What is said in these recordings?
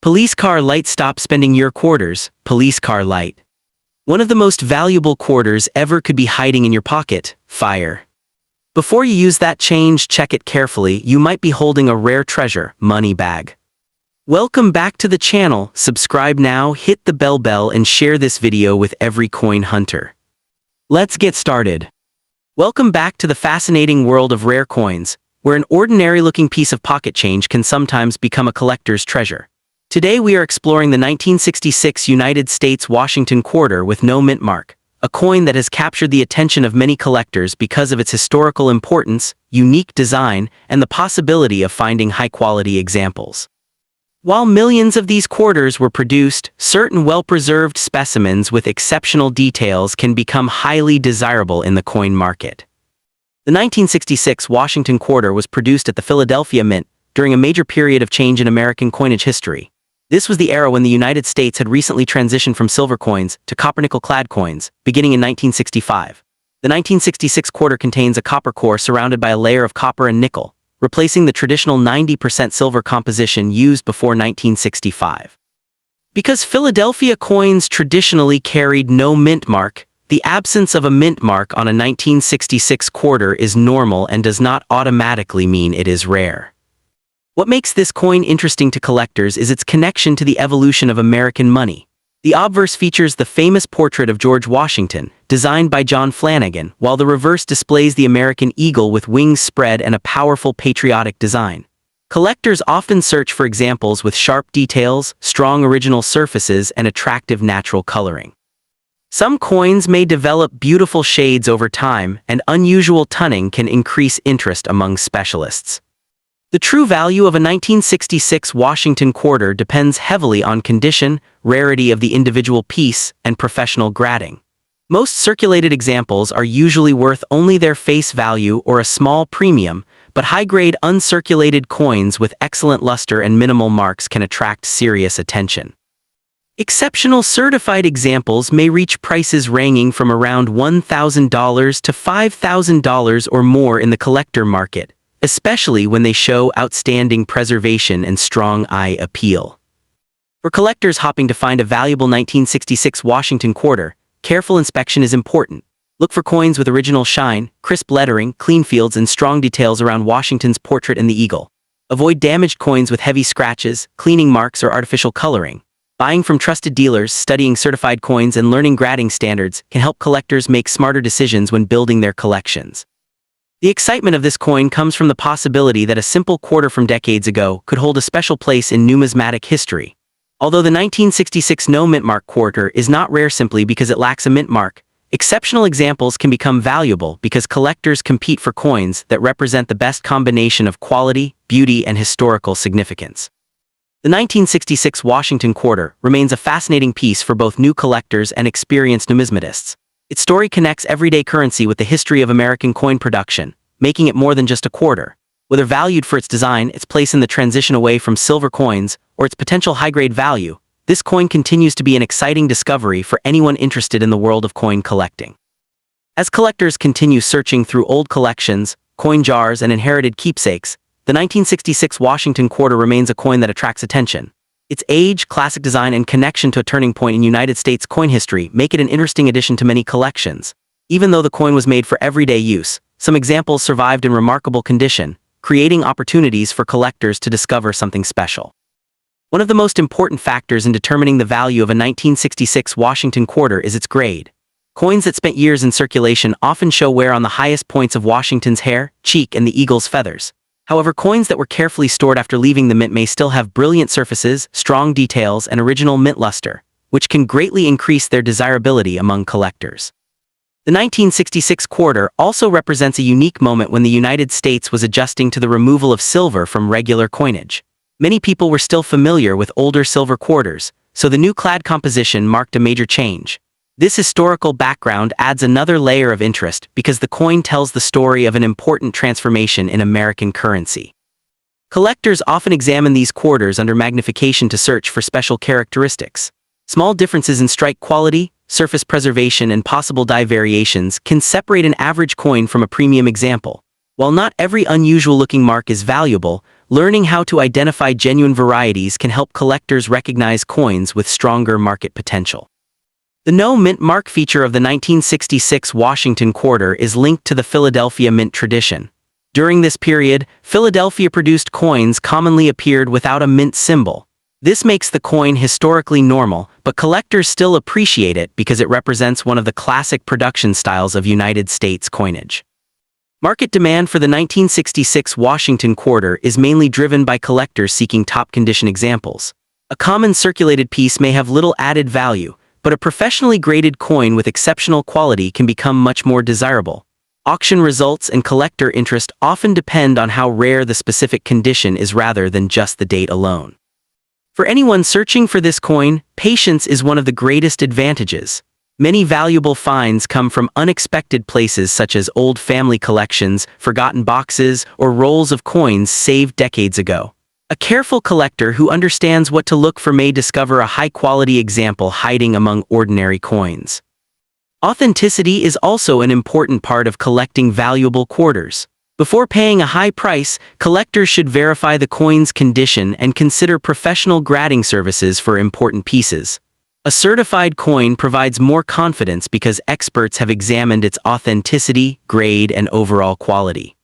Police car light, stop spending your quarters. Police car light. One of the most valuable quarters ever could be hiding in your pocket. Fire. Before you use that change, check it carefully. You might be holding a rare treasure. Money bag. Welcome back to the channel. Subscribe now, hit the bell and share this video with every coin hunter. Let's get started. Welcome back to the fascinating world of rare coins, where an ordinary-looking piece of pocket change can sometimes become a collector's treasure. Today we are exploring the 1966 United States Washington quarter with no mint mark, a coin that has captured the attention of many collectors because of its historical importance, unique design, and the possibility of finding high-quality examples. While millions of these quarters were produced, certain well-preserved specimens with exceptional details can become highly desirable in the coin market. The 1966 Washington quarter was produced at the Philadelphia Mint during a major period of change in American coinage history. This was the era when the United States had recently transitioned from silver coins to copper-nickel-clad coins, beginning in 1965. The 1966 quarter contains a copper core surrounded by a layer of copper and nickel, replacing the traditional 90% silver composition used before 1965. Because Philadelphia coins traditionally carried no mint mark, the absence of a mint mark on a 1966 quarter is normal and does not automatically mean it is rare. What makes this coin interesting to collectors is its connection to the evolution of American money. The obverse features the famous portrait of George Washington, designed by John Flanagan, while the reverse displays the American eagle with wings spread and a powerful patriotic design. Collectors often search for examples with sharp details, strong original surfaces, and attractive natural coloring. Some coins may develop beautiful shades over time, and unusual toning can increase interest among specialists. The true value of a 1966 Washington quarter depends heavily on condition, rarity of the individual piece, and professional grading. Most circulated examples are usually worth only their face value or a small premium, but high-grade uncirculated coins with excellent luster and minimal marks can attract serious attention. Exceptional certified examples may reach prices ranging from around $1,000 to $5,000 or more in the collector market, especially when they show outstanding preservation and strong eye appeal. For collectors hoping to find a valuable 1966 Washington quarter, careful inspection is important. Look for coins with original shine, crisp lettering, clean fields, and strong details around Washington's portrait and the eagle. Avoid damaged coins with heavy scratches, cleaning marks, or artificial coloring. Buying from trusted dealers, studying certified coins, and learning grading standards can help collectors make smarter decisions when building their collections. The excitement of this coin comes from the possibility that a simple quarter from decades ago could hold a special place in numismatic history. Although the 1966 no mint mark quarter is not rare simply because it lacks a mint mark, exceptional examples can become valuable because collectors compete for coins that represent the best combination of quality, beauty, and historical significance. The 1966 Washington quarter remains a fascinating piece for both new collectors and experienced numismatists. Its story connects everyday currency with the history of American coin production, making it more than just a quarter. Whether valued for its design, its place in the transition away from silver coins, or its potential high-grade value, this coin continues to be an exciting discovery for anyone interested in the world of coin collecting. As collectors continue searching through old collections, coin jars, and inherited keepsakes, the 1966 Washington quarter remains a coin that attracts attention. Its age, classic design, and connection to a turning point in United States coin history make it an interesting addition to many collections. Even though the coin was made for everyday use, some examples survived in remarkable condition, creating opportunities for collectors to discover something special. One of the most important factors in determining the value of a 1966 Washington quarter is its grade. Coins that spent years in circulation often show wear on the highest points of Washington's hair, cheek, and the eagle's feathers. However, coins that were carefully stored after leaving the mint may still have brilliant surfaces, strong details, and original mint luster, which can greatly increase their desirability among collectors. The 1966 quarter also represents a unique moment when the United States was adjusting to the removal of silver from regular coinage. Many people were still familiar with older silver quarters, so the new clad composition marked a major change. This historical background adds another layer of interest because the coin tells the story of an important transformation in American currency. Collectors often examine these quarters under magnification to search for special characteristics. Small differences in strike quality, surface preservation, and possible die variations can separate an average coin from a premium example. While not every unusual-looking mark is valuable, learning how to identify genuine varieties can help collectors recognize coins with stronger market potential. The no mint mark feature of the 1966 Washington quarter is linked to the Philadelphia mint tradition. During this period, Philadelphia-produced coins commonly appeared without a mint symbol. This makes the coin historically normal, but collectors still appreciate it because it represents one of the classic production styles of United States coinage. Market demand for the 1966 Washington quarter is mainly driven by collectors seeking top-condition examples. A common circulated piece may have little added value, but a professionally graded coin with exceptional quality can become much more desirable. Auction results and collector interest often depend on how rare the specific condition is rather than just the date alone. For anyone searching for this coin, patience is one of the greatest advantages. Many valuable finds come from unexpected places such as old family collections, forgotten boxes, or rolls of coins saved decades ago. A careful collector who understands what to look for may discover a high-quality example hiding among ordinary coins. Authenticity is also an important part of collecting valuable quarters. Before paying a high price, collectors should verify the coin's condition and consider professional grading services for important pieces. A certified coin provides more confidence because experts have examined its authenticity, grade, and overall quality.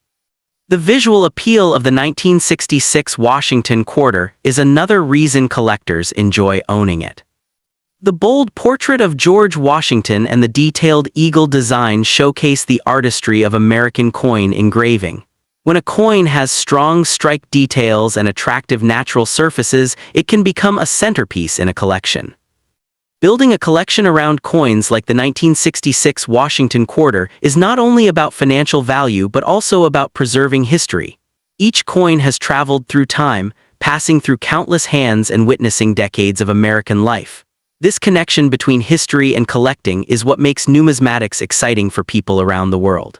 The visual appeal of the 1966 Washington quarter is another reason collectors enjoy owning it. The bold portrait of George Washington and the detailed eagle design showcase the artistry of American coin engraving. When a coin has strong strike details and attractive natural surfaces, it can become a centerpiece in a collection. Building a collection around coins like the 1966 Washington quarter is not only about financial value but also about preserving history. Each coin has traveled through time, passing through countless hands and witnessing decades of American life. This connection between history and collecting is what makes numismatics exciting for people around the world.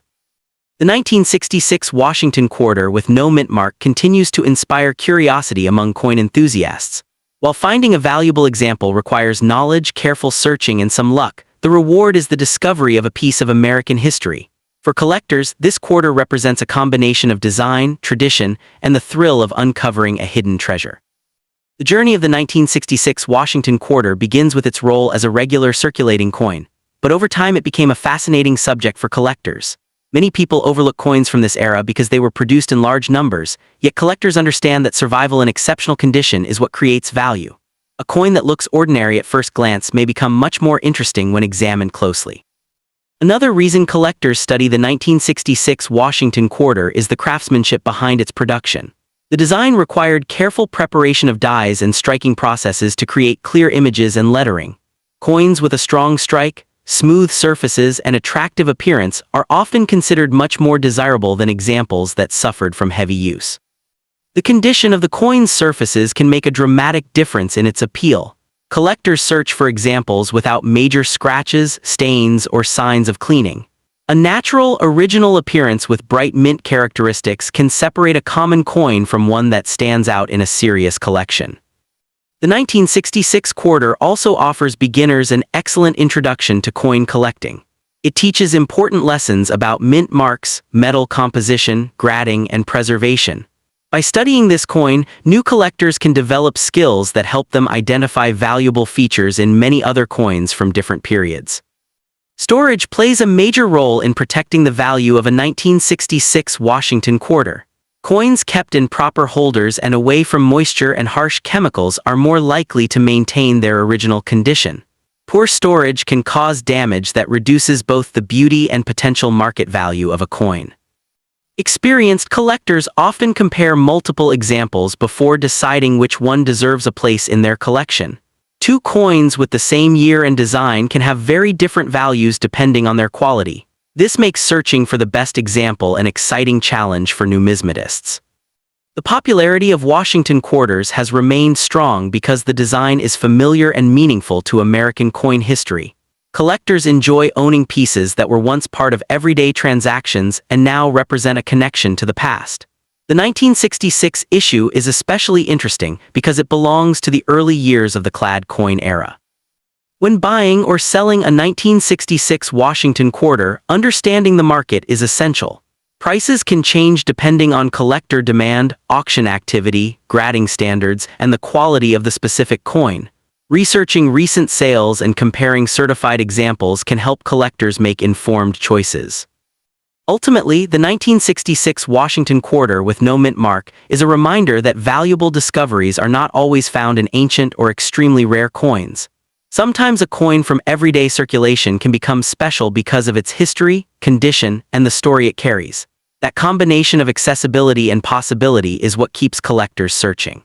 The 1966 Washington quarter with no mint mark continues to inspire curiosity among coin enthusiasts. While finding a valuable example requires knowledge, careful searching, and some luck, the reward is the discovery of a piece of American history. For collectors, this quarter represents a combination of design, tradition, and the thrill of uncovering a hidden treasure. The journey of the 1966 Washington quarter begins with its role as a regular circulating coin, but over time it became a fascinating subject for collectors. Many people overlook coins from this era because they were produced in large numbers, yet collectors understand that survival in exceptional condition is what creates value. A coin that looks ordinary at first glance may become much more interesting when examined closely. Another reason collectors study the 1966 Washington quarter is the craftsmanship behind its production. The design required careful preparation of dies and striking processes to create clear images and lettering. Coins with a strong strike, smooth surfaces, and attractive appearance are often considered much more desirable than examples that suffered from heavy use. The condition of the coin's surfaces can make a dramatic difference in its appeal. Collectors search for examples without major scratches, stains, or signs of cleaning. A natural, original appearance with bright mint characteristics can separate a common coin from one that stands out in a serious collection. The 1966 quarter also offers beginners an excellent introduction to coin collecting. It teaches important lessons about mint marks, metal composition, grading, and preservation. By studying this coin, new collectors can develop skills that help them identify valuable features in many other coins from different periods. Storage plays a major role in protecting the value of a 1966 Washington quarter. Coins kept in proper holders and away from moisture and harsh chemicals are more likely to maintain their original condition. Poor storage can cause damage that reduces both the beauty and potential market value of a coin. Experienced collectors often compare multiple examples before deciding which one deserves a place in their collection. Two coins with the same year and design can have very different values depending on their quality. This makes searching for the best example an exciting challenge for numismatists. The popularity of Washington quarters has remained strong because the design is familiar and meaningful to American coin history. Collectors enjoy owning pieces that were once part of everyday transactions and now represent a connection to the past. The 1966 issue is especially interesting because it belongs to the early years of the clad coin era. When buying or selling a 1966 Washington quarter, understanding the market is essential. Prices can change depending on collector demand, auction activity, grading standards, and the quality of the specific coin. Researching recent sales and comparing certified examples can help collectors make informed choices. Ultimately, the 1966 Washington quarter with no mint mark is a reminder that valuable discoveries are not always found in ancient or extremely rare coins. Sometimes a coin from everyday circulation can become special because of its history, condition, and the story it carries. That combination of accessibility and possibility is what keeps collectors searching.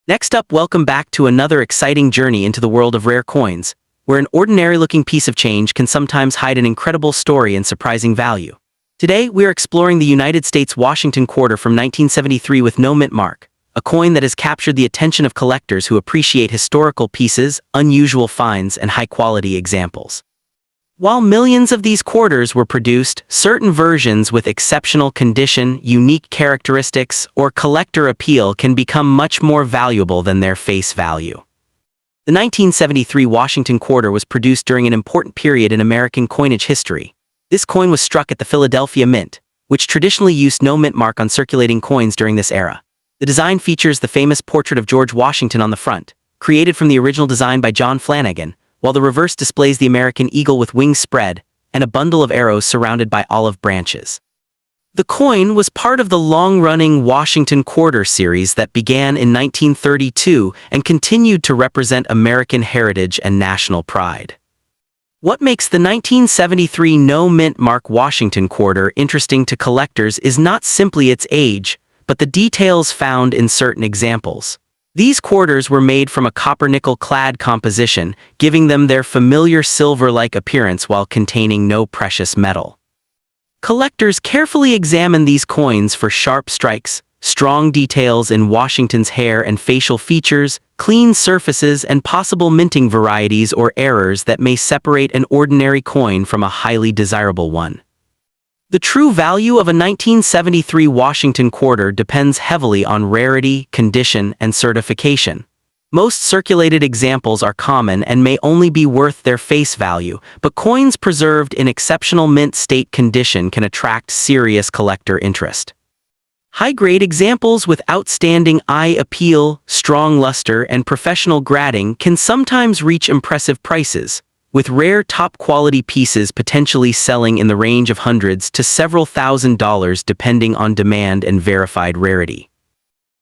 Next up, welcome back to another exciting journey into the world of rare coins, where an ordinary-looking piece of change can sometimes hide an incredible story and surprising value. Today, we are exploring the United States Washington quarter from 1973 with no mint mark, a coin that has captured the attention of collectors who appreciate historical pieces, unusual finds, and high-quality examples. While millions of these quarters were produced, certain versions with exceptional condition, unique characteristics, or collector appeal can become much more valuable than their face value. The 1973 Washington quarter was produced during an important period in American coinage history. This coin was struck at the Philadelphia Mint, which traditionally used no mint mark on circulating coins during this era. The design features the famous portrait of George Washington on the front, created from the original design by John Flanagan, while the reverse displays the American eagle with wings spread and a bundle of arrows surrounded by olive branches. The coin was part of the long-running Washington Quarter series that began in 1932 and continued to represent American heritage and national pride. What makes the 1973 no mint mark Washington Quarter interesting to collectors is not simply its age, but the details found in certain examples. These quarters were made from a copper-nickel clad composition, giving them their familiar silver-like appearance while containing no precious metal. Collectors carefully examine these coins for sharp strikes, strong details in Washington's hair and facial features, clean surfaces, and possible minting varieties or errors that may separate an ordinary coin from a highly desirable one. The true value of a 1973 Washington quarter depends heavily on rarity, condition, and certification. Most circulated examples are common and may only be worth their face value, but coins preserved in exceptional mint state condition can attract serious collector interest. High-grade examples with outstanding eye appeal, strong luster, and professional grading can sometimes reach impressive prices, with rare top-quality pieces potentially selling in the range of hundreds to several $1,000s depending on demand and verified rarity.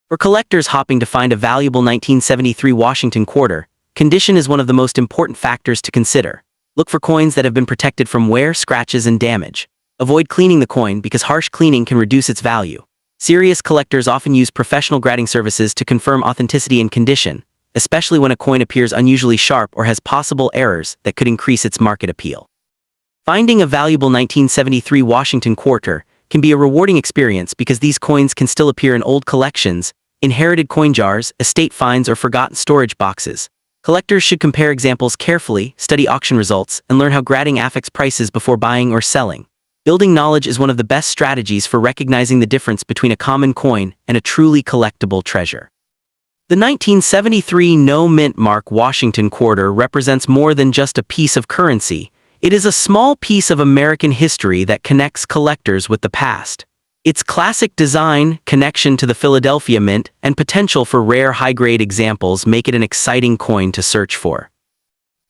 For collectors hopping to find a valuable 1973 Washington quarter, condition is one of the most important factors to consider. Look for coins that have been protected from wear, scratches, and damage. Avoid cleaning the coin because harsh cleaning can reduce its value. Serious collectors often use professional grading services to confirm authenticity and condition, especially when a coin appears unusually sharp or has possible errors that could increase its market appeal. Finding a valuable 1973 Washington quarter can be a rewarding experience because these coins can still appear in old collections, inherited coin jars, estate finds, or forgotten storage boxes. Collectors should compare examples carefully, study auction results, and learn how grading affects prices before buying or selling. Building knowledge is one of the best strategies for recognizing the difference between a common coin and a truly collectible treasure. The 1973 no mint mark Washington quarter represents more than just a piece of currency. It is a small piece of American history that connects collectors with the past. Its classic design, connection to the Philadelphia Mint, and potential for rare high-grade examples make it an exciting coin to search for.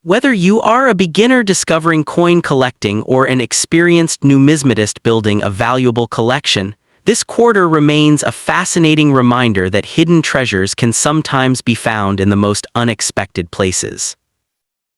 Whether you are a beginner discovering coin collecting or an experienced numismatist building a valuable collection, this quarter remains a fascinating reminder that hidden treasures can sometimes be found in the most unexpected places.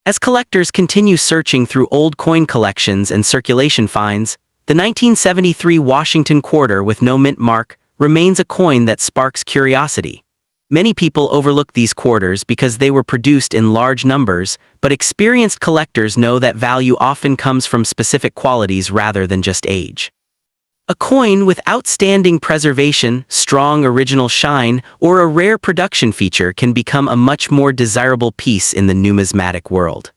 As collectors continue searching through old coin collections and circulation finds, the 1973 Washington quarter with no mint mark remains a coin that sparks curiosity. Many people overlook these quarters because they were produced in large numbers, but experienced collectors know that value often comes from specific qualities rather than just age. A coin with outstanding preservation, strong original shine, or a rare production feature can become a much more desirable piece in the numismatic world.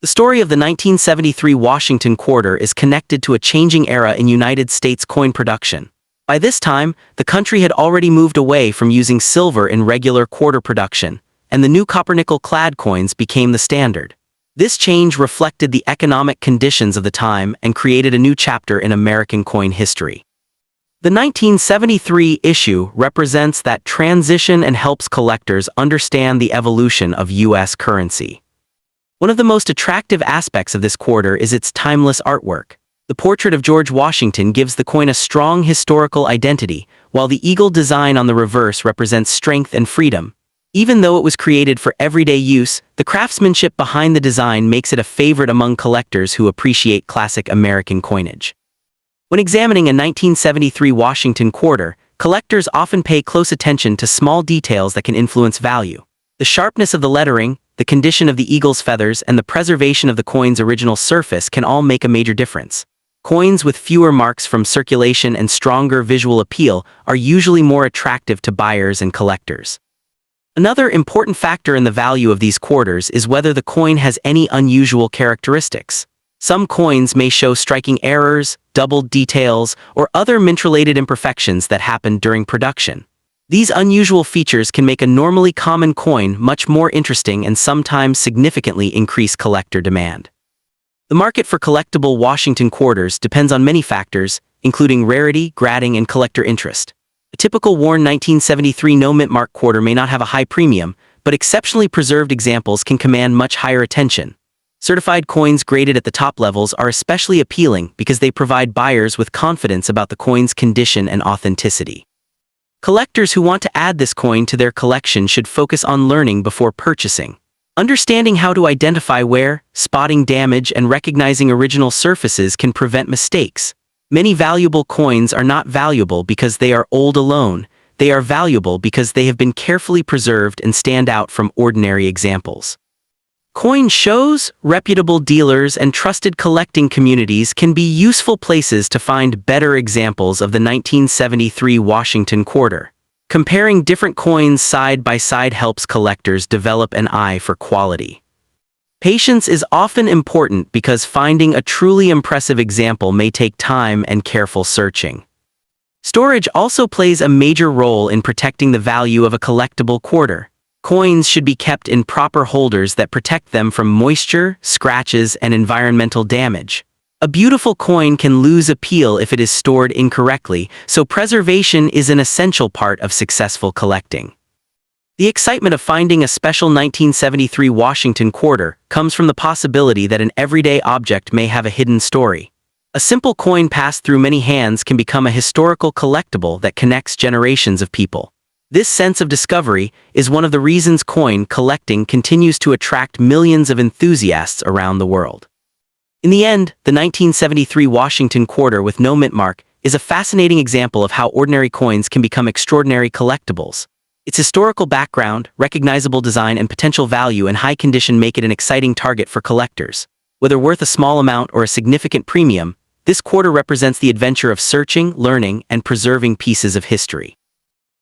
The story of the 1973 Washington quarter is connected to a changing era in United States coin production. By this time, the country had already moved away from using silver in regular quarter production, and the new copper-nickel clad coins became the standard. This change reflected the economic conditions of the time and created a new chapter in American coin history. The 1973 issue represents that transition and helps collectors understand the evolution of U.S. currency. One of the most attractive aspects of this quarter is its timeless artwork. The portrait of George Washington gives the coin a strong historical identity, while the eagle design on the reverse represents strength and freedom. Even though it was created for everyday use, the craftsmanship behind the design makes it a favorite among collectors who appreciate classic American coinage. When examining a 1973 Washington quarter, collectors often pay close attention to small details that can influence value. The sharpness of the lettering, the condition of the eagle's feathers, and the preservation of the coin's original surface can all make a major difference. Coins with fewer marks from circulation and stronger visual appeal are usually more attractive to buyers and collectors. Another important factor in the value of these quarters is whether the coin has any unusual characteristics. Some coins may show striking errors, doubled details, or other mint-related imperfections that happened during production. These unusual features can make a normally common coin much more interesting and sometimes significantly increase collector demand. The market for collectible Washington quarters depends on many factors, including rarity, grading, and collector interest. A typical worn 1973 no-mint mark quarter may not have a high premium, but exceptionally preserved examples can command much higher attention. Certified coins graded at the top levels are especially appealing because they provide buyers with confidence about the coin's condition and authenticity. Collectors who want to add this coin to their collection should focus on learning before purchasing. Understanding how to identify wear, spotting damage, and recognizing original surfaces can prevent mistakes. Many valuable coins are not valuable because they are old alone. They are valuable because they have been carefully preserved and stand out from ordinary examples. Coin shows, reputable dealers, and trusted collecting communities can be useful places to find better examples of the 1973 Washington quarter. Comparing different coins side by side helps collectors develop an eye for quality. Patience is often important because finding a truly impressive example may take time and careful searching. Storage also plays a major role in protecting the value of a collectible quarter. Coins should be kept in proper holders that protect them from moisture, scratches, and environmental damage. A beautiful coin can lose appeal if it is stored incorrectly, so preservation is an essential part of successful collecting. The excitement of finding a special 1973 Washington quarter comes from the possibility that an everyday object may have a hidden story. A simple coin passed through many hands can become a historical collectible that connects generations of people. This sense of discovery is one of the reasons coin collecting continues to attract millions of enthusiasts around the world. In the end, the 1973 Washington quarter with no mint mark is a fascinating example of how ordinary coins can become extraordinary collectibles. Its historical background, recognizable design, and potential value in high condition make it an exciting target for collectors. Whether worth a small amount or a significant premium, this quarter represents the adventure of searching, learning, and preserving pieces of history.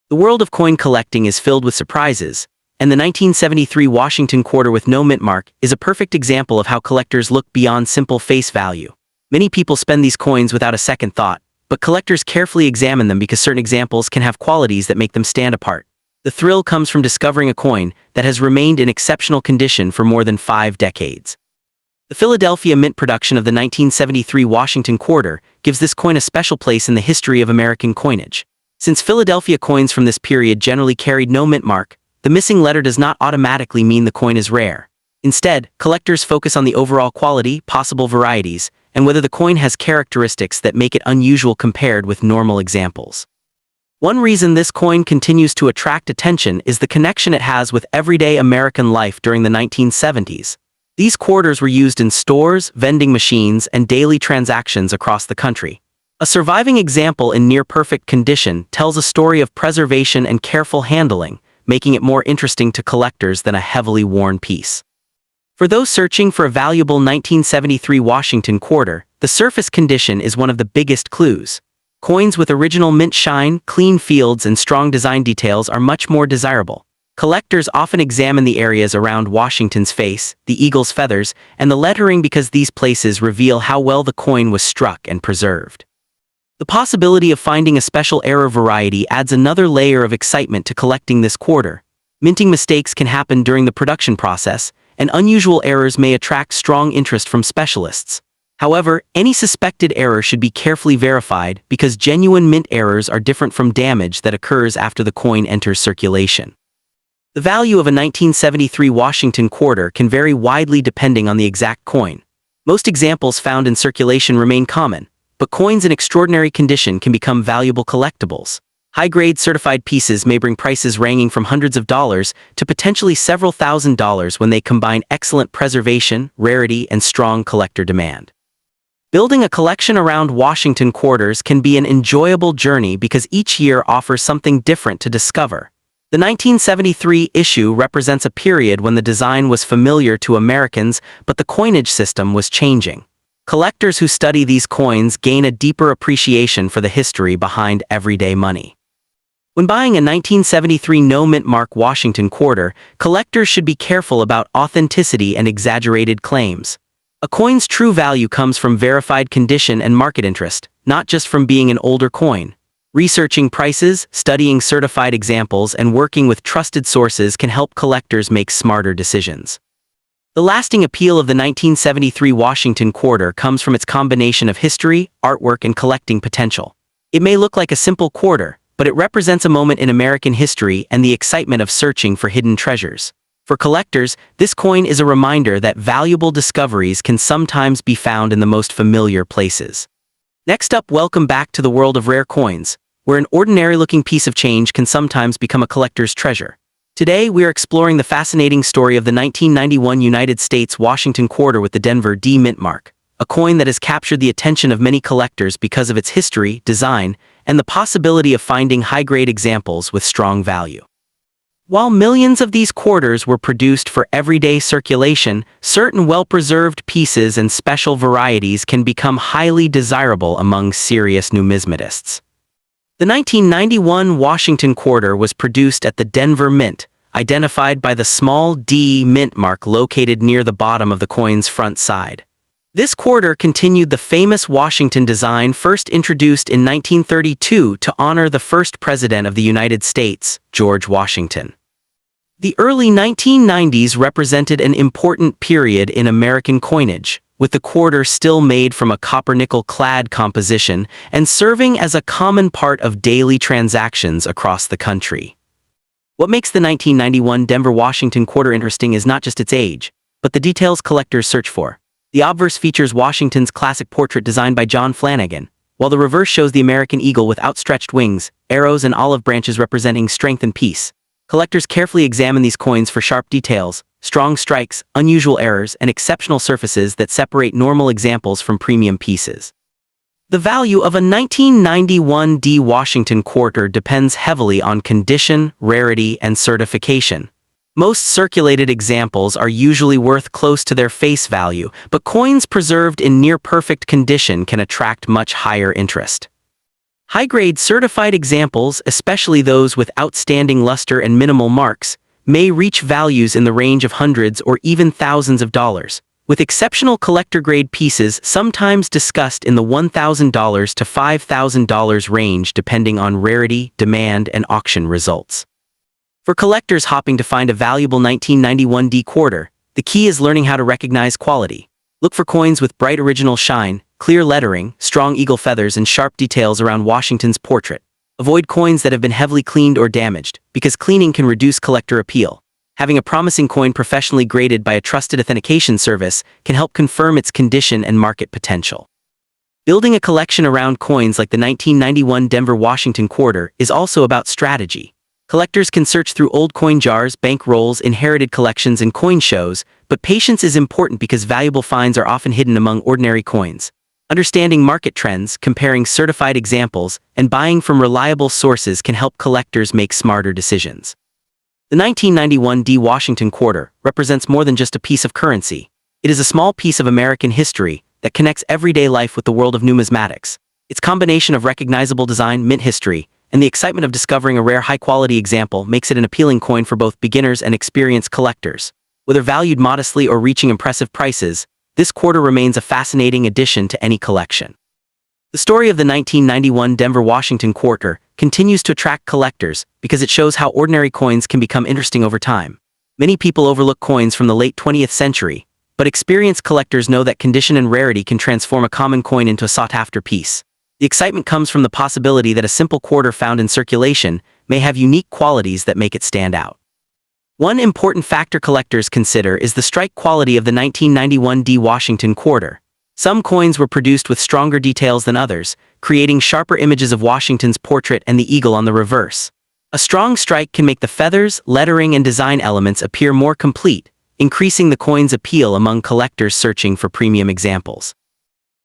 The world of coin collecting is filled with surprises, and the 1973 Washington quarter with no mint mark is a perfect example of how collectors look beyond simple face value. Many people spend these coins without a second thought, but collectors carefully examine them because certain examples can have qualities that make them stand apart. The thrill comes from discovering a coin that has remained in exceptional condition for more than 5 decades. The Philadelphia Mint production of the 1973 Washington quarter gives this coin a special place in the history of American coinage. Since Philadelphia coins from this period generally carried no mint mark, the missing letter does not automatically mean the coin is rare. Instead, collectors focus on the overall quality, possible varieties, and whether the coin has characteristics that make it unusual compared with normal examples. One reason this coin continues to attract attention is the connection it has with everyday American life during the 1970s. These quarters were used in stores, vending machines, and daily transactions across the country. A surviving example in near-perfect condition tells a story of preservation and careful handling, making it more interesting to collectors than a heavily worn piece. For those searching for a valuable 1973 Washington quarter, the surface condition is one of the biggest clues. Coins with original mint shine, clean fields, and strong design details are much more desirable. Collectors often examine the areas around Washington's face, the eagle's feathers, and the lettering because these places reveal how well the coin was struck and preserved. The possibility of finding a special error variety adds another layer of excitement to collecting this quarter. Minting mistakes can happen during the production process, and unusual errors may attract strong interest from specialists. However, any suspected error should be carefully verified because genuine mint errors are different from damage that occurs after the coin enters circulation. The value of a 1973 Washington quarter can vary widely depending on the exact coin. Most examples found in circulation remain common, but coins in extraordinary condition can become valuable collectibles. High-grade certified pieces may bring prices ranging from hundreds of dollars to potentially several $1,000s when they combine excellent preservation, rarity, and strong collector demand. Building a collection around Washington quarters can be an enjoyable journey because each year offers something different to discover. The 1973 issue represents a period when the design was familiar to Americans, but the coinage system was changing. Collectors who study these coins gain a deeper appreciation for the history behind everyday money. When buying a 1973 no-mint mark Washington quarter, collectors should be careful about authenticity and exaggerated claims. A coin's true value comes from verified condition and market interest, not just from being an older coin. Researching prices, studying certified examples, and working with trusted sources can help collectors make smarter decisions. The lasting appeal of the 1973 Washington quarter comes from its combination of history, artwork, and collecting potential. It may look like a simple quarter, but it represents a moment in American history and the excitement of searching for hidden treasures. For collectors, this coin is a reminder that valuable discoveries can sometimes be found in the most familiar places. Next up, welcome back to the world of rare coins, where an ordinary-looking piece of change can sometimes become a collector's treasure. Today, we are exploring the fascinating story of the 1991 United States Washington quarter with the Denver D mint mark, a coin that has captured the attention of many collectors because of its history, design, and the possibility of finding high-grade examples with strong value. While millions of these quarters were produced for everyday circulation, certain well-preserved pieces and special varieties can become highly desirable among serious numismatists. The 1991 Washington quarter was produced at the Denver Mint, identified by the small D mint mark located near the bottom of the coin's front side. This quarter continued the famous Washington design first introduced in 1932 to honor the first president of the United States, George Washington. The early 1990s represented an important period in American coinage, with the quarter still made from a copper-nickel-clad composition and serving as a common part of daily transactions across the country. What makes the 1991 Denver Washington quarter interesting is not just its age, but the details collectors search for. The obverse features Washington's classic portrait designed by John Flanagan, while the reverse shows the American eagle with outstretched wings, arrows, and olive branches representing strength and peace. Collectors carefully examine these coins for sharp details, strong strikes, unusual errors, and exceptional surfaces that separate normal examples from premium pieces. The value of a 1991 D Washington quarter depends heavily on condition, rarity, and certification. Most circulated examples are usually worth close to their face value, but coins preserved in near-perfect condition can attract much higher interest. High-grade certified examples, especially those with outstanding luster and minimal marks, may reach values in the range of hundreds or even thousands of dollars, with exceptional collector-grade pieces sometimes discussed in the $1,000 to $5,000 range depending on rarity, demand, and auction results. For collectors hopping to find a valuable 1991 D quarter, the key is learning how to recognize quality. Look for coins with bright original shine, clear lettering, strong eagle feathers, and sharp details around Washington's portrait. Avoid coins that have been heavily cleaned or damaged, because cleaning can reduce collector appeal. Having a promising coin professionally graded by a trusted authentication service can help confirm its condition and market potential. Building a collection around coins like the 1991 Denver Washington quarter is also about strategy. Collectors can search through old coin jars, bank rolls, inherited collections, and coin shows, but patience is important because valuable finds are often hidden among ordinary coins. Understanding market trends, comparing certified examples, and buying from reliable sources can help collectors make smarter decisions. The 1991 D Washington quarter represents more than just a piece of currency. It is a small piece of American history that connects everyday life with the world of numismatics. Its combination of recognizable design, mint history, and the excitement of discovering a rare high-quality example makes it an appealing coin for both beginners and experienced collectors. Whether valued modestly or reaching impressive prices, this quarter remains a fascinating addition to any collection. The story of the 1991 Denver Washington quarter continues to attract collectors because it shows how ordinary coins can become interesting over time. Many people overlook coins from the late 20th century, but experienced collectors know that condition and rarity can transform a common coin into a sought-after piece. The excitement comes from the possibility that a simple quarter found in circulation may have unique qualities that make it stand out. One important factor collectors consider is the strike quality of the 1991 D Washington quarter. Some coins were produced with stronger details than others, creating sharper images of Washington's portrait and the eagle on the reverse. A strong strike can make the feathers, lettering, and design elements appear more complete, increasing the coin's appeal among collectors searching for premium examples.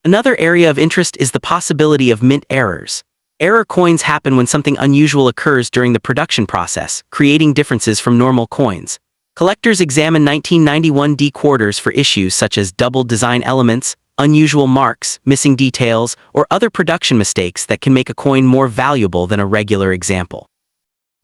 Another area of interest is the possibility of mint errors. Error coins happen when something unusual occurs during the production process, creating differences from normal coins. Collectors examine 1991 D quarters for issues such as doubled design elements, unusual marks, missing details, or other production mistakes that can make a coin more valuable than a regular example.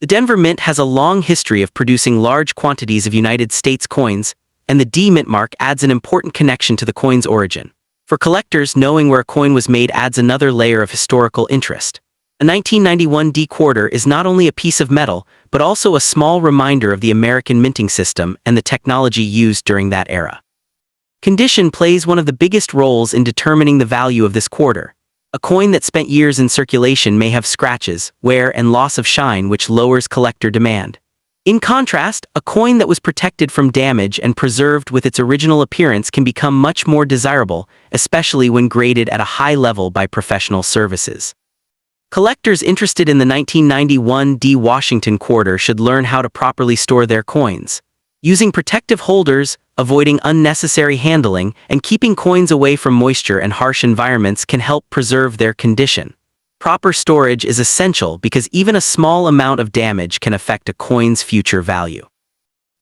The Denver Mint has a long history of producing large quantities of United States coins, and the D mint mark adds an important connection to the coin's origin. For collectors, knowing where a coin was made adds another layer of historical interest. A 1991 D quarter is not only a piece of metal, but also a small reminder of the American minting system and the technology used during that era. Condition plays one of the biggest roles in determining the value of this quarter. A coin that spent years in circulation may have scratches, wear, and loss of shine, which lowers collector demand. In contrast, a coin that was protected from damage and preserved with its original appearance can become much more desirable, especially when graded at a high level by professional services. Collectors interested in the 1991 D Washington quarter should learn how to properly store their coins. Using protective holders, avoiding unnecessary handling, and keeping coins away from moisture and harsh environments can help preserve their condition. Proper storage is essential because even a small amount of damage can affect a coin's future value.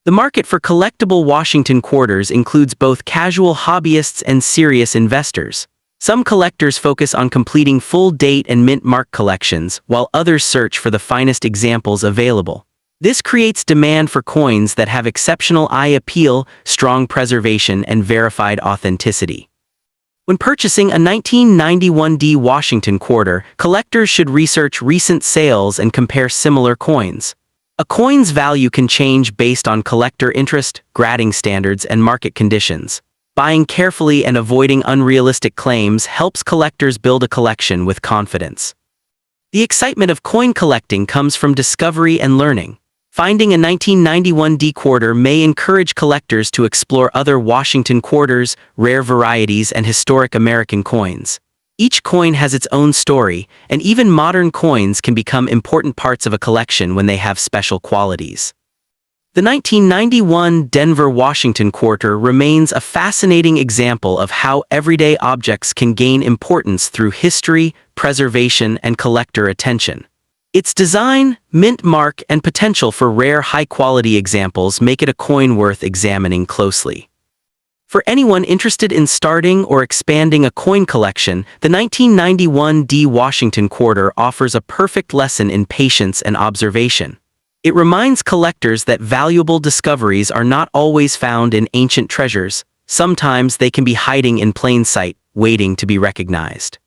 The market for collectible Washington quarters includes both casual hobbyists and serious investors. Some collectors focus on completing full date and mint mark collections, while others search for the finest examples available. This creates demand for coins that have exceptional eye appeal, strong preservation, and verified authenticity. When purchasing a 1991 D Washington quarter, collectors should research recent sales and compare similar coins. A coin's value can change based on collector interest, grading standards, and market conditions. Buying carefully and avoiding unrealistic claims helps collectors build a collection with confidence. The excitement of coin collecting comes from discovery and learning. Finding a 1991 D quarter may encourage collectors to explore other Washington quarters, rare varieties, and historic American coins. Each coin has its own story, and even modern coins can become important parts of a collection when they have special qualities. The 1991 Denver Washington quarter remains a fascinating example of how everyday objects can gain importance through history, preservation, and collector attention. Its design, mint mark, and potential for rare high-quality examples make it a coin worth examining closely. For anyone interested in starting or expanding a coin collection, the 1991 D Washington quarter offers a perfect lesson in patience and observation. It reminds collectors that valuable discoveries are not always found in ancient treasures. Sometimes they can be hiding in plain sight, waiting to be recognized.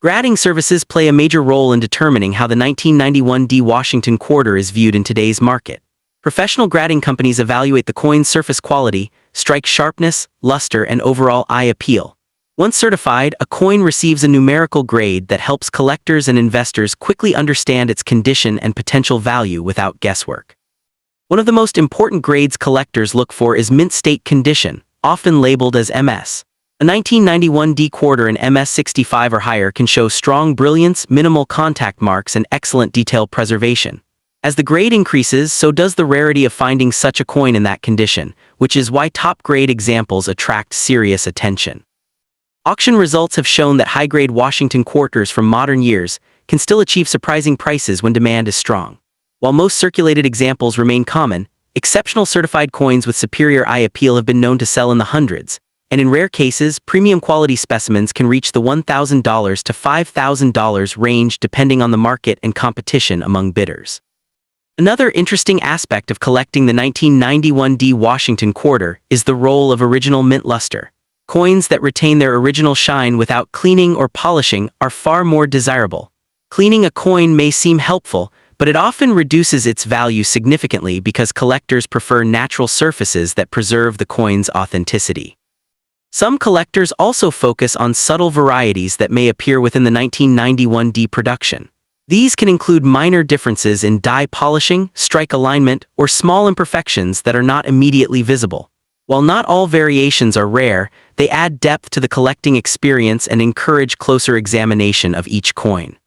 Grading services play a major role in determining how the 1991 D Washington quarter is viewed in today's market. Professional grading companies evaluate the coin's surface quality, strike sharpness, luster, and overall eye appeal. Once certified, a coin receives a numerical grade that helps collectors and investors quickly understand its condition and potential value without guesswork. One of the most important grades collectors look for is mint state condition, often labeled as MS. A 1991 D quarter in MS65 or higher can show strong brilliance, minimal contact marks, and excellent detail preservation. As the grade increases, so does the rarity of finding such a coin in that condition, which is why top-grade examples attract serious attention. Auction results have shown that high-grade Washington quarters from modern years can still achieve surprising prices when demand is strong. While most circulated examples remain common, exceptional certified coins with superior eye appeal have been known to sell in the hundreds. And in rare cases, premium quality specimens can reach the $1,000 to $5,000 range depending on the market and competition among bidders. Another interesting aspect of collecting the 1991 D Washington quarter is the role of original mint luster. Coins that retain their original shine without cleaning or polishing are far more desirable. Cleaning a coin may seem helpful, but it often reduces its value significantly because collectors prefer natural surfaces that preserve the coin's authenticity. Some collectors also focus on subtle varieties that may appear within the 1991D production. These can include minor differences in die polishing, strike alignment, or small imperfections that are not immediately visible. While not all variations are rare, they add depth to the collecting experience and encourage closer examination of each coin.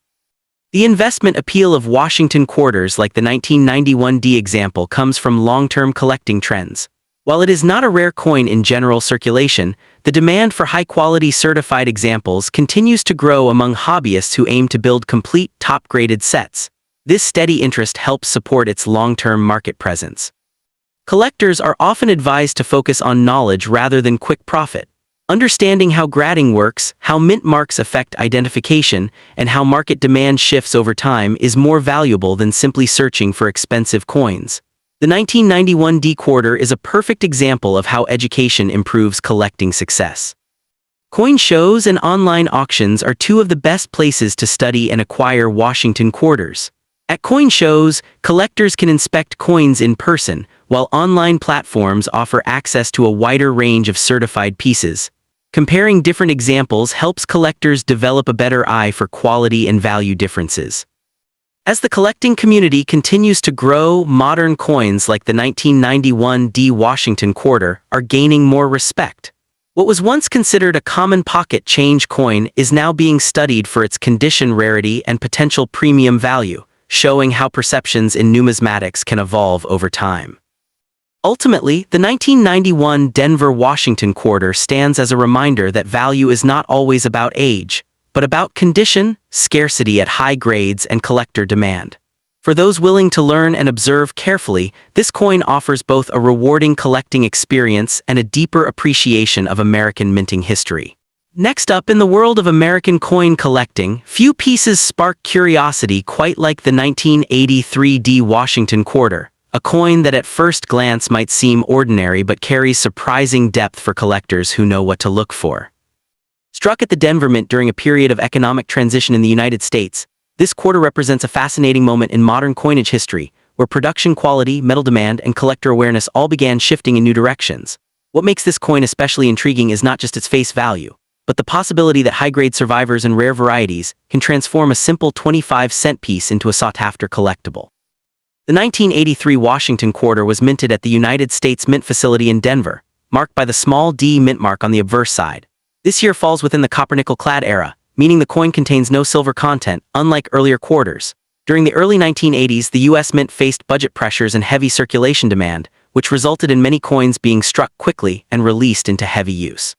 The investment appeal of Washington quarters like the 1991D example comes from long-term collecting trends. While it is not a rare coin in general circulation, the demand for high-quality certified examples continues to grow among hobbyists who aim to build complete, top-graded sets. This steady interest helps support its long-term market presence. Collectors are often advised to focus on knowledge rather than quick profit. Understanding how grading works, how mint marks affect identification, and how market demand shifts over time is more valuable than simply searching for expensive coins. The 1991D quarter is a perfect example of how education improves collecting success. Coin shows and online auctions are two of the best places to study and acquire Washington quarters. At coin shows, collectors can inspect coins in person, while online platforms offer access to a wider range of certified pieces. Comparing different examples helps collectors develop a better eye for quality and value differences. As the collecting community continues to grow, modern coins like the 1991D Washington quarter are gaining more respect. What was once considered a common pocket change coin is now being studied for its condition rarity and potential premium value, showing how perceptions in numismatics can evolve over time. Ultimately, the 1991 Denver Washington quarter stands as a reminder that value is not always about age, but about condition, scarcity at high grades, and collector demand. For those willing to learn and observe carefully, this coin offers both a rewarding collecting experience and a deeper appreciation of American minting history. Next up, in the world of American coin collecting, few pieces spark curiosity quite like the 1983D Washington quarter, a coin that at first glance might seem ordinary but carries surprising depth for collectors who know what to look for. Struck at the Denver Mint during a period of economic transition in the United States, this quarter represents a fascinating moment in modern coinage history, where production quality, metal demand, and collector awareness all began shifting in new directions. What makes this coin especially intriguing is not just its face value, but the possibility that high-grade survivors and rare varieties can transform a simple 25-cent piece into a sought-after collectible. The 1983 Washington quarter was minted at the United States Mint facility in Denver, marked by the small D mint mark on the obverse side. This year falls within the copper-nickel-clad era, meaning the coin contains no silver content, unlike earlier quarters. During the early 1980s, the U.S. Mint faced budget pressures and heavy circulation demand, which resulted in many coins being struck quickly and released into heavy use.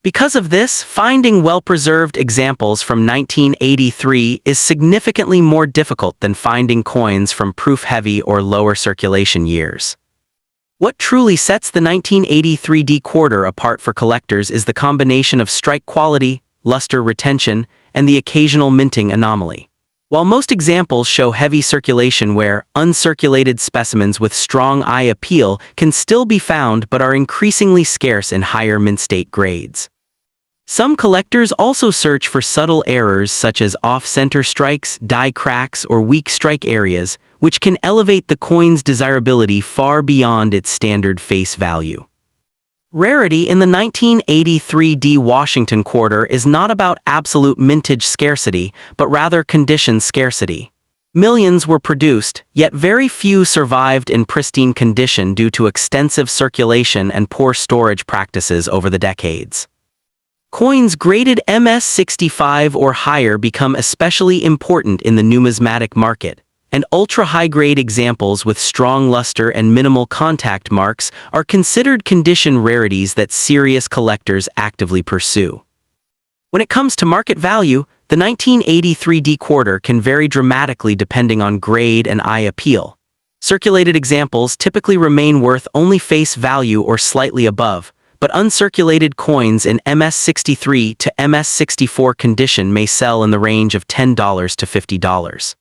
Because of this, finding well-preserved examples from 1983 is significantly more difficult than finding coins from proof-heavy or lower circulation years. What truly sets the 1983D quarter apart for collectors is the combination of strike quality, luster retention, and the occasional minting anomaly. While most examples show heavy circulation wear, uncirculated specimens with strong eye appeal can still be found but are increasingly scarce in higher mint state grades. Some collectors also search for subtle errors such as off-center strikes, die cracks, or weak strike areas, which can elevate the coin's desirability far beyond its standard face value. Rarity in the 1983D Washington quarter is not about absolute mintage scarcity, but rather condition scarcity. Millions were produced, yet very few survived in pristine condition due to extensive circulation and poor storage practices over the decades. Coins graded MS65 or higher become especially important in the numismatic market, and ultra-high-grade examples with strong luster and minimal contact marks are considered condition rarities that serious collectors actively pursue. When it comes to market value, the 1983D quarter can vary dramatically depending on grade and eye appeal. Circulated examples typically remain worth only face value or slightly above, but uncirculated coins in MS63 to MS64 condition may sell in the range of $10 to $50.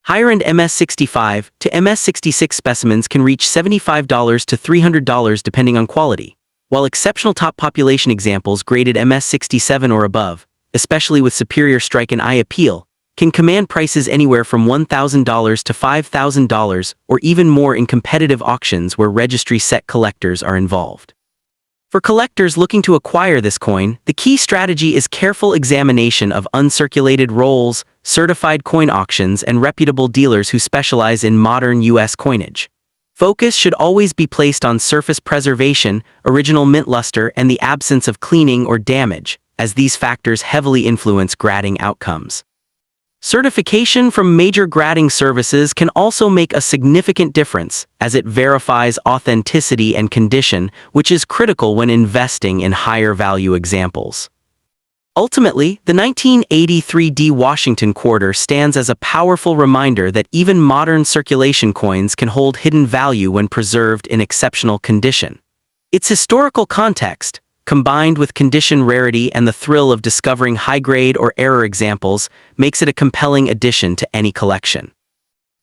Higher-end MS65 to MS66 specimens can reach $75 to $300 depending on quality, while exceptional top population examples graded MS67 or above, especially with superior strike and eye appeal, can command prices anywhere from $1,000 to $5,000 or even more in competitive auctions where registry set collectors are involved. For collectors looking to acquire this coin, the key strategy is careful examination of uncirculated rolls, certified coin auctions, and reputable dealers who specialize in modern U.S. coinage. Focus should always be placed on surface preservation, original mint luster, and the absence of cleaning or damage, as these factors heavily influence grading outcomes. Certification from major grading services can also make a significant difference, as it verifies authenticity and condition, which is critical when investing in higher value examples. Ultimately, the 1983 D Washington quarter stands as a powerful reminder that even modern circulation coins can hold hidden value when preserved in exceptional condition. Its historical context, combined with condition rarity and the thrill of discovering high-grade or error examples, makes it a compelling addition to any collection.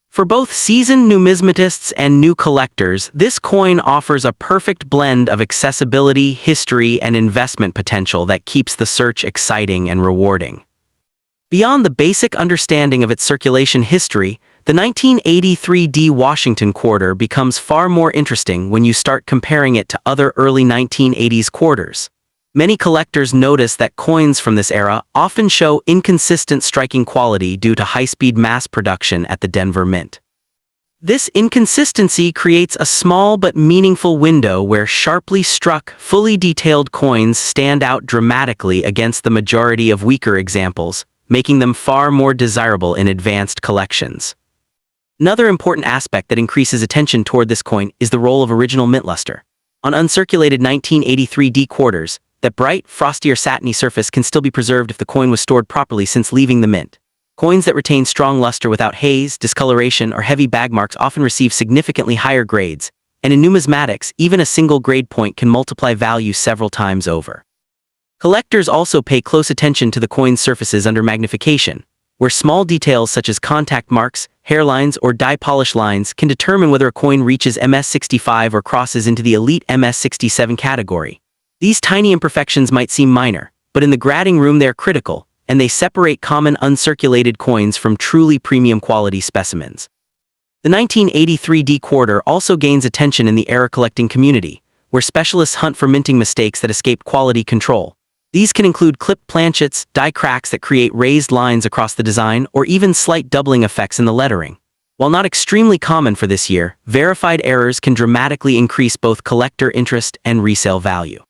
For both seasoned numismatists and new collectors, this coin offers a perfect blend of accessibility, history, and investment potential that keeps the search exciting and rewarding. Beyond the basic understanding of its circulation history, the 1983 D Washington quarter becomes far more interesting when you start comparing it to other early 1980s quarters. Many collectors notice that coins from this era often show inconsistent striking quality due to high-speed mass production at the Denver Mint. This inconsistency creates a small but meaningful window where sharply struck, fully detailed coins stand out dramatically against the majority of weaker examples, making them far more desirable in advanced collections. Another important aspect that increases attention toward this coin is the role of original mint luster. On uncirculated 1983 D quarters, that bright, frosty or satiny surface can still be preserved if the coin was stored properly since leaving the mint. Coins that retain strong luster without haze, discoloration, or heavy bag marks often receive significantly higher grades, and in numismatics, even a single grade point can multiply value several times over. Collectors also pay close attention to the coin's surfaces under magnification, where small details such as contact marks, hairlines, or dye polish lines can determine whether a coin reaches MS65 or crosses into the elite MS67 category. These tiny imperfections might seem minor, but in the grading room they are critical, and they separate common uncirculated coins from truly premium quality specimens. The 1983 D quarter also gains attention in the error collecting community, where specialists hunt for minting mistakes that escape quality control. These can include clipped planchets, die cracks that create raised lines across the design, or even slight doubling effects in the lettering. While not extremely common for this year, verified errors can dramatically increase both collector interest and resale value.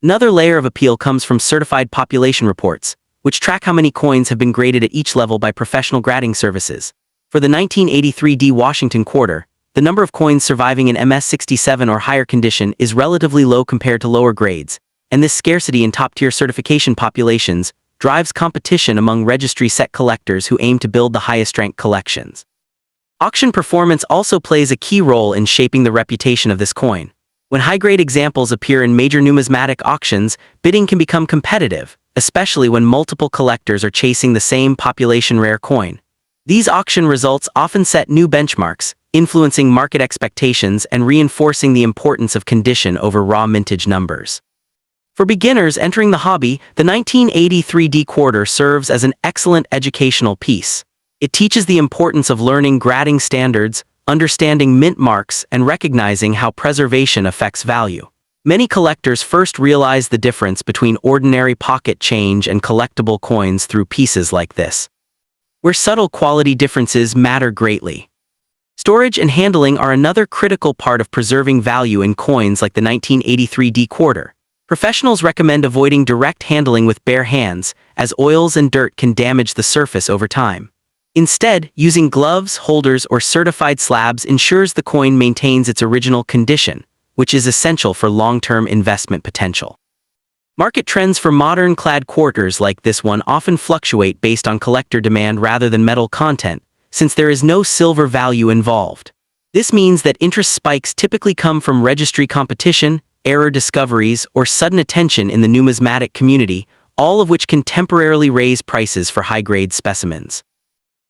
Another layer of appeal comes from certified population reports, which track how many coins have been graded at each level by professional grading services. For the 1983 D Washington quarter, the number of coins surviving in MS67 or higher condition is relatively low compared to lower grades, and this scarcity in top-tier certification populations drives competition among registry set collectors who aim to build the highest-ranked collections. Auction performance also plays a key role in shaping the reputation of this coin. When high-grade examples appear in major numismatic auctions, bidding can become competitive, especially when multiple collectors are chasing the same population-rare coin. These auction results often set new benchmarks, influencing market expectations and reinforcing the importance of condition over raw mintage numbers. For beginners entering the hobby, the 1983 D quarter serves as an excellent educational piece. It teaches the importance of learning grading standards, understanding mint marks, and recognizing how preservation affects value. Many collectors first realize the difference between ordinary pocket change and collectible coins through pieces like this, where subtle quality differences matter greatly. Storage and handling are another critical part of preserving value in coins like the 1983 D quarter. Professionals recommend avoiding direct handling with bare hands, as oils and dirt can damage the surface over time. Instead, using gloves, holders, or certified slabs ensures the coin maintains its original condition, which is essential for long-term investment potential. Market trends for modern-clad quarters like this one often fluctuate based on collector demand rather than metal content, since there is no silver value involved. This means that interest spikes typically come from registry competition, error discoveries, or sudden attention in the numismatic community, all of which can temporarily raise prices for high-grade specimens.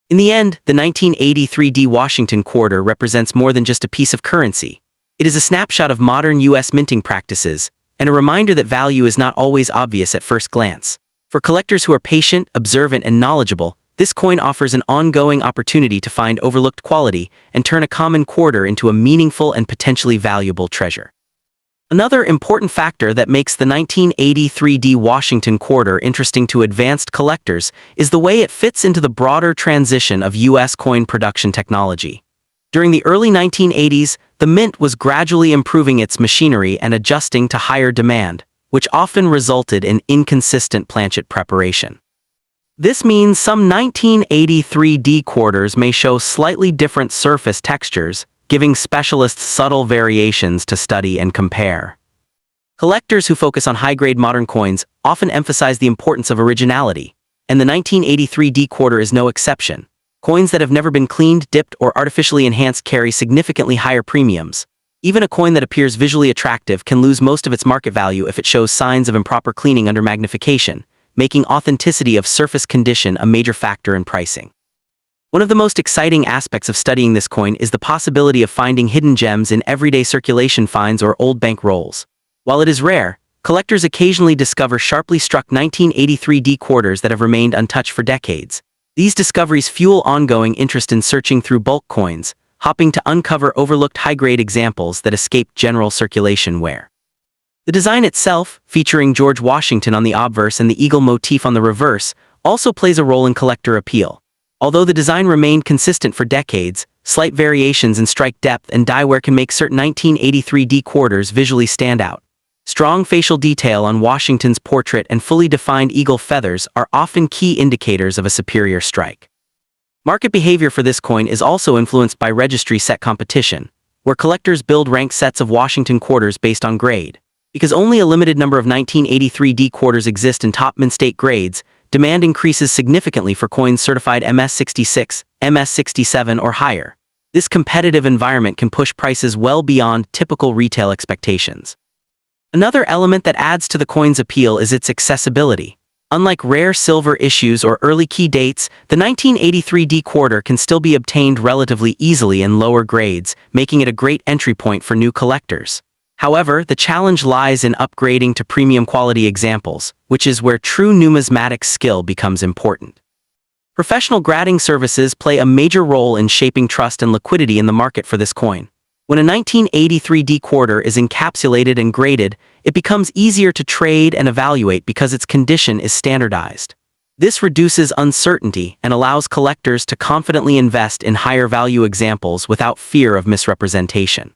In the end, the 1983 D Washington quarter represents more than just a piece of currency. It is a snapshot of modern U.S. minting practices, and a reminder that value is not always obvious at first glance. For collectors who are patient, observant, and knowledgeable, This coin offers an ongoing opportunity to find overlooked quality and turn a common quarter into a meaningful and potentially valuable treasure. Another important factor that makes the 1983 Washington quarter interesting to advanced collectors is the way it fits into the broader transition of U.S. coin production technology. During the early 1980s, the mint was gradually improving its machinery and adjusting to higher demand, which often resulted in inconsistent planchet preparation. This means some 1983 quarters may show slightly different surface textures, giving specialists subtle variations to study and compare. Collectors who focus on high-grade modern coins often emphasize the importance of originality, and the 1983 quarter is no exception. Coins that have never been cleaned, dipped, or artificially enhanced carry significantly higher premiums. Even a coin that appears visually attractive can lose most of its market value if it shows signs of improper cleaning under magnification, making authenticity of surface condition a major factor in pricing. One of the most exciting aspects of studying this coin is the possibility of finding hidden gems in everyday circulation finds or old bank rolls. While it is rare, collectors occasionally discover sharply struck 1983 quarters that have remained untouched for decades. These discoveries fuel ongoing interest in searching through bulk coins, hoping to uncover overlooked high-grade examples that escape general circulation wear. The design itself, featuring George Washington on the obverse and the eagle motif on the reverse, also plays a role in collector appeal. Although the design remained consistent for decades, slight variations in strike depth and die wear can make certain 1983 quarters visually stand out. Strong facial detail on Washington's portrait and fully defined eagle feathers are often key indicators of a superior strike. Market behavior for this coin is also influenced by registry set competition, where collectors build ranked sets of Washington quarters based on grade. Because only a limited number of 1983 quarters exist in top mint state grades, demand increases significantly for coins certified MS66, MS67 or higher. This competitive environment can push prices well beyond typical retail expectations. Another element that adds to the coin's appeal is its accessibility. Unlike rare silver issues or early key dates, the 1983 quarter can still be obtained relatively easily in lower grades, making it a great entry point for new collectors. However, the challenge lies in upgrading to premium quality examples, which is where true numismatic skill becomes important. Professional grading services play a major role in shaping trust and liquidity in the market for this coin. When a 1983 quarter is encapsulated and graded, it becomes easier to trade and evaluate because its condition is standardized. This reduces uncertainty and allows collectors to confidently invest in higher value examples without fear of misrepresentation.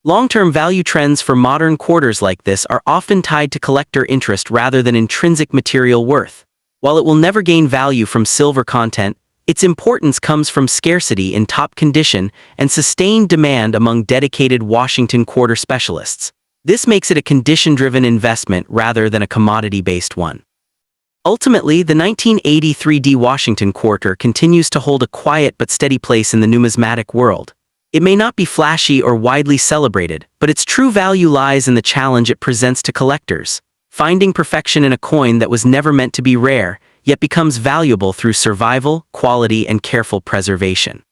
Long-term value trends for modern quarters like this are often tied to collector interest rather than intrinsic material worth. While it will never gain value from silver content, its importance comes from scarcity in top condition and sustained demand among dedicated Washington quarter specialists. This makes it a condition-driven investment rather than a commodity-based one. Ultimately, the 1983 Washington quarter continues to hold a quiet but steady place in the numismatic world. It may not be flashy or widely celebrated, but its true value lies in the challenge it presents to collectors. Finding perfection in a coin that was never meant to be rare, yet becomes valuable through survival, quality, and careful preservation.